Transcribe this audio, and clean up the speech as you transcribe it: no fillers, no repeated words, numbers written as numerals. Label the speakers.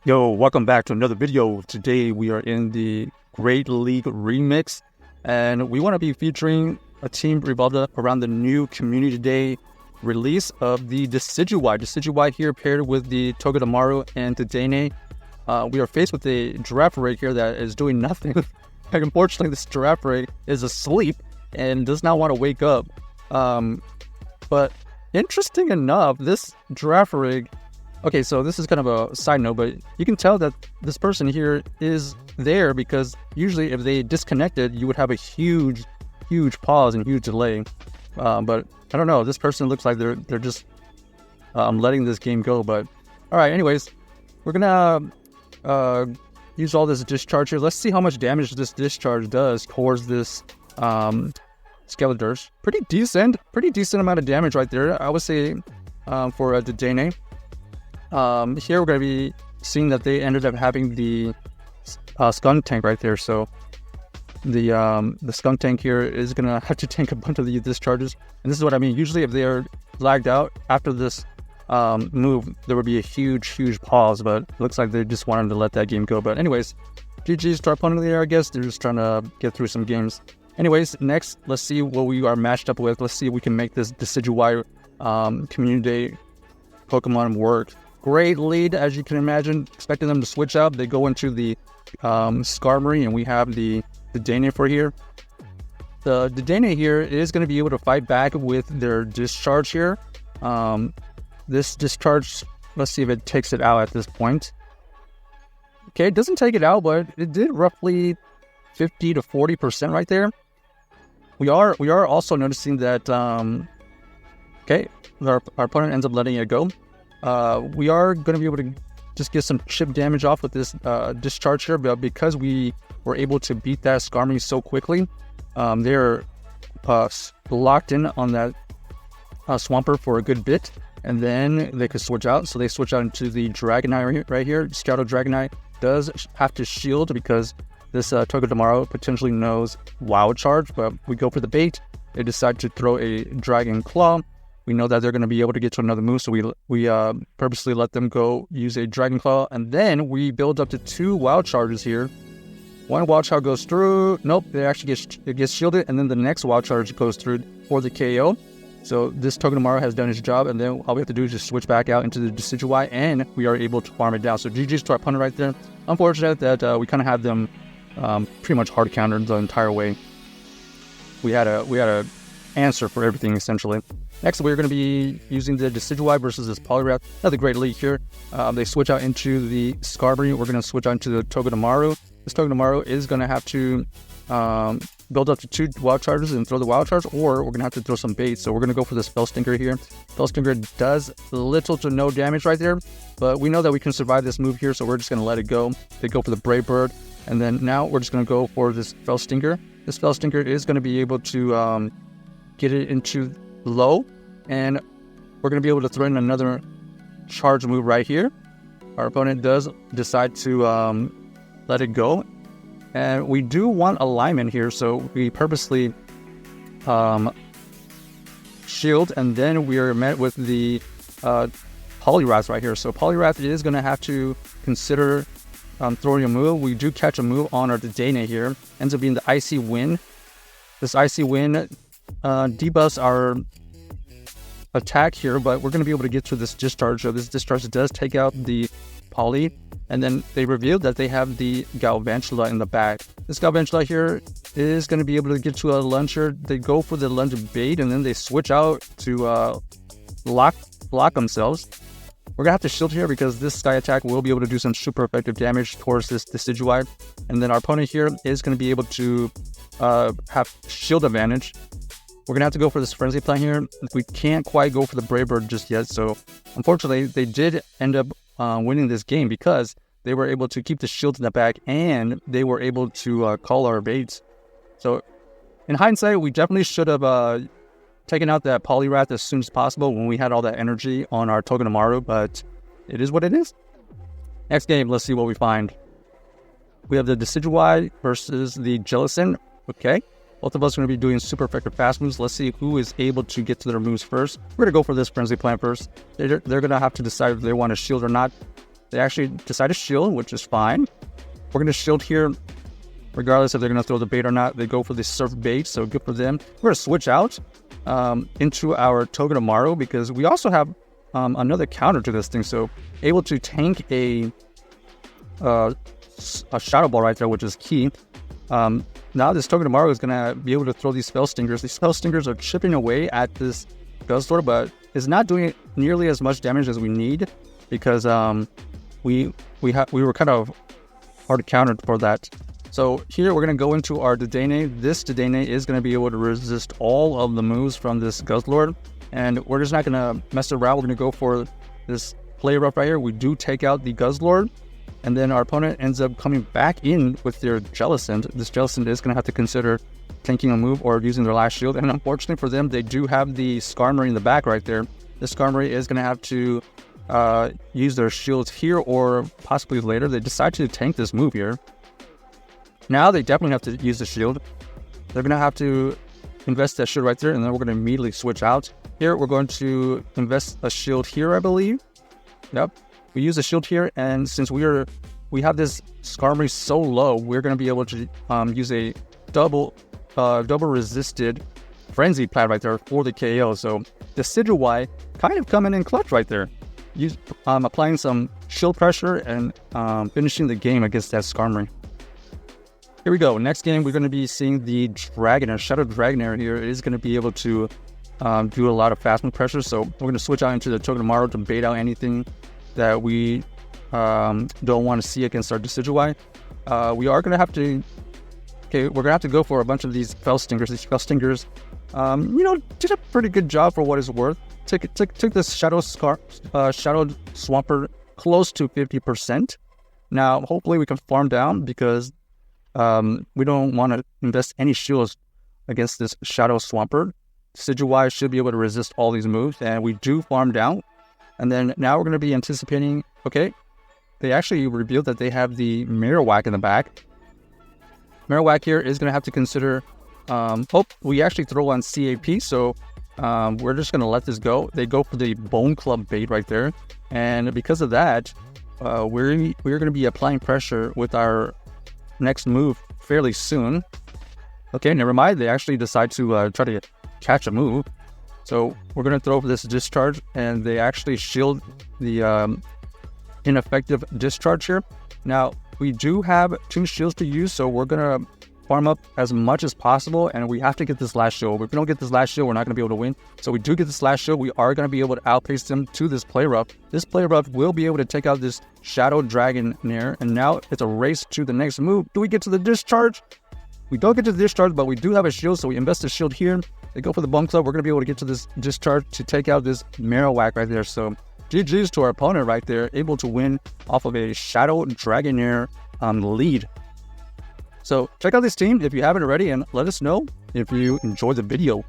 Speaker 1: Yo, welcome back to another video. Today we are in the Great League Remix, and we want to be featuring a team revolved around the new Community Day release of the Decidueye. Decidueye here paired with the Togedemaru and Dedenne. We are faced with a giraffe rig here that is doing nothing. And unfortunately, this giraffe rig is asleep and does not want to wake up. But interesting enough, this giraffe rig... Okay, so this is kind of a side note, but you can tell that this person here is there because usually if they disconnected, you would have a huge pause and huge delay. But I don't know, this person looks like they're just letting this game go. But all right, anyways, we're gonna use all this discharge here. Let's see how much damage this discharge does towards this Skeletors. Pretty decent amount of damage right there, I would say, for Dedenne. Here we're going to be seeing that they ended up having the skunk tank right there. So the skunk tank here is going to have to tank a bunch of these discharges. And this is what I mean. Usually if they are lagged out after this move, there would be a huge pause. But it looks like they just wanted to let that game go. But anyways, GG's to our opponent there, I guess. They're just trying to get through some games. Anyways, next, let's see what we are matched up with. Let's see if we can make this Decidueye Community Day Pokemon work. Great lead, as you can imagine. Expecting them to switch out. They go into the Skarmory, and we have the Dedenne for here. The Dedenne here is going to be able to fight back with their discharge here. This discharge, let's see if it takes it out at this point. Okay, it doesn't take it out, but it did roughly 50 to 40% right there. We are also noticing that, okay, our opponent ends up letting it go. We are going to be able to just get some chip damage off with this discharge here, but because we were able to beat that Skarmory so quickly, they're locked in on that Swampert for a good bit, and then they could switch out. So they switch out into the Dragonite right here. Scout Dragonite does have to shield because this Togedemaru potentially knows Wild Charge, but we go for the bait. They decide to throw a Dragon Claw. We know that they're going to be able to get to another move, so we purposely let them go use a Dragon Claw, and then we build up to 2 Wild Charges here. One Wild Charge goes through. Nope, it gets shielded, and then the next Wild Charge goes through for the KO. So this Togedemaru has done his job, and then all we have to do is just switch back out into the Decidueye, and we are able to farm it down. So GG's to our opponent right there. Unfortunate that we kind of had them pretty much hard countered the entire way. We had a answer for everything essentially. Next, we're going to be using the Decidueye versus this Poliwrath. Another great league here. They switch out into the Skarmory. We're going to switch out into the Togedemaru. This Togedemaru is going to have to build up to 2 Wild Charges and throw the Wild Charge, or we're going to have to throw some bait. So we're going to go for this Spell Stinker here. Spell Stinker does little to no damage right there, but we know that we can survive this move here, so we're just going to let it go. They go for the Brave Bird, and then now we're just going to go for this Spell Stinker. This Spell Stinker is going to be able to get it into low, and we're going to be able to throw in another charge move right here. Our opponent does decide to let it go, and we do want alignment here, so we purposely shield, and then we are met with the Poliwrath right here. So Poliwrath is going to have to consider throwing a move. We do catch a move on our Dedenne here. Ends up being the Icy Wind. This Icy Wind debuffs our attack here, but we're going to be able to get through this discharge. So this discharge does take out the Poly, and then they revealed that they have the Galvantula in the back. This Galvantula here is going to be able to get to a Luncher. They go for the Lunge bait, and then they switch out to lock themselves. We're going to have to shield here because this Sky Attack will be able to do some super effective damage towards this Decidueye, and then our opponent here is going to be able to have shield advantage. We're going to have to go for this Frenzy Plant here. We can't quite go for the Brave Bird just yet, so unfortunately they did end up winning this game because they were able to keep the shield in the back, and they were able to call our baits. So in hindsight, we definitely should have taken out that Poliwrath as soon as possible when we had all that energy on our Togedemaru, but it is what it is. Next game, let's see what we find. We have the Decidueye versus the Jellicent. Okay. Both of us are going to be doing super effective fast moves. Let's see who is able to get to their moves first. We're going to go for this Frenzy Plant first. They're going to have to decide if they want to shield or not. They actually decide to shield, which is fine. We're going to shield here, regardless if they're going to throw the bait or not. They go for the surf bait, so good for them. We're going to switch out into our Togedemaru because we also have another counter to this thing. So able to tank a Shadow Ball right there, which is key. Now this Togedemaru is going to be able to throw these Spell Stingers. These Spell Stingers are chipping away at this Guzzlord, but it's not doing nearly as much damage as we need because we were kind of hard countered for that. So here we're going to go into our Dedenne. This Dedenne is going to be able to resist all of the moves from this Guzzlord, and we're just not going to mess around. We're going to go for this Play Rough right here. We do take out the Guzzlord, and then our opponent ends up coming back in with their Jellicent. This Jellicent is going to have to consider tanking a move or using their last shield, and unfortunately for them, they do have the Skarmory in the back right there. This Skarmory is going to have to use their shields here or possibly later. They decide to tank this move here. Now they definitely have to use the shield. They're going to have to invest that shield right there, and then we're going to immediately switch out. Here, we're going to invest a shield here, I believe. Yep. We use a shield here, and since we have this Skarmory so low, we're going to be able to use a double resisted Frenzy Plat right there for the KO. So Decidueye kind of coming in clutch right there. Applying some shield pressure and finishing the game against that Skarmory. Here we go. Next game, we're going to be seeing the Dragonair. Shadow Dragonair here is going to be able to do a lot of fast move pressure. So we're going to switch out into the Togedemaru to bait out anything that we don't want to see against our Decidueye. We are going to have to... Okay, we're going to have to go for a bunch of these Spell Stingers. These Spell Stingers, did a pretty good job for what it's worth. Took this Shadow Swampert close to 50%. Now, hopefully we can farm down because we don't want to invest any shields against this Shadow Swampert. Decidueye should be able to resist all these moves, and we do farm down. And then now we're going to be anticipating, okay, they actually revealed that they have the Marowak in the back. Marowak here is going to have to consider, we actually throw on CAP, so we're just going to let this go. They go for the Bone Club bait right there. And because of that, we're going to be applying pressure with our next move fairly soon. Okay, never mind. They actually decide to try to catch a move. So we're going to throw for this Discharge, and they actually shield the ineffective Discharge here. Now, we do have 2 shields to use, so we're going to farm up as much as possible, and we have to get this last shield. If we don't get this last shield, we're not going to be able to win. So we do get this last shield. We are going to be able to outpace them to this Play Rough. This Play Rough will be able to take out this Shadow Dragonair, and now it's a race to the next move. Do we get to the Discharge? We don't get to the Discharge, but we do have a shield, so we invest a shield here. They go for the Bone Club. We're going to be able to get to this Discharge to take out this Marowak right there. So GG's to our opponent right there, able to win off of a Shadow Dragonair lead. So check out this team if you haven't already, and let us know if you enjoyed the video.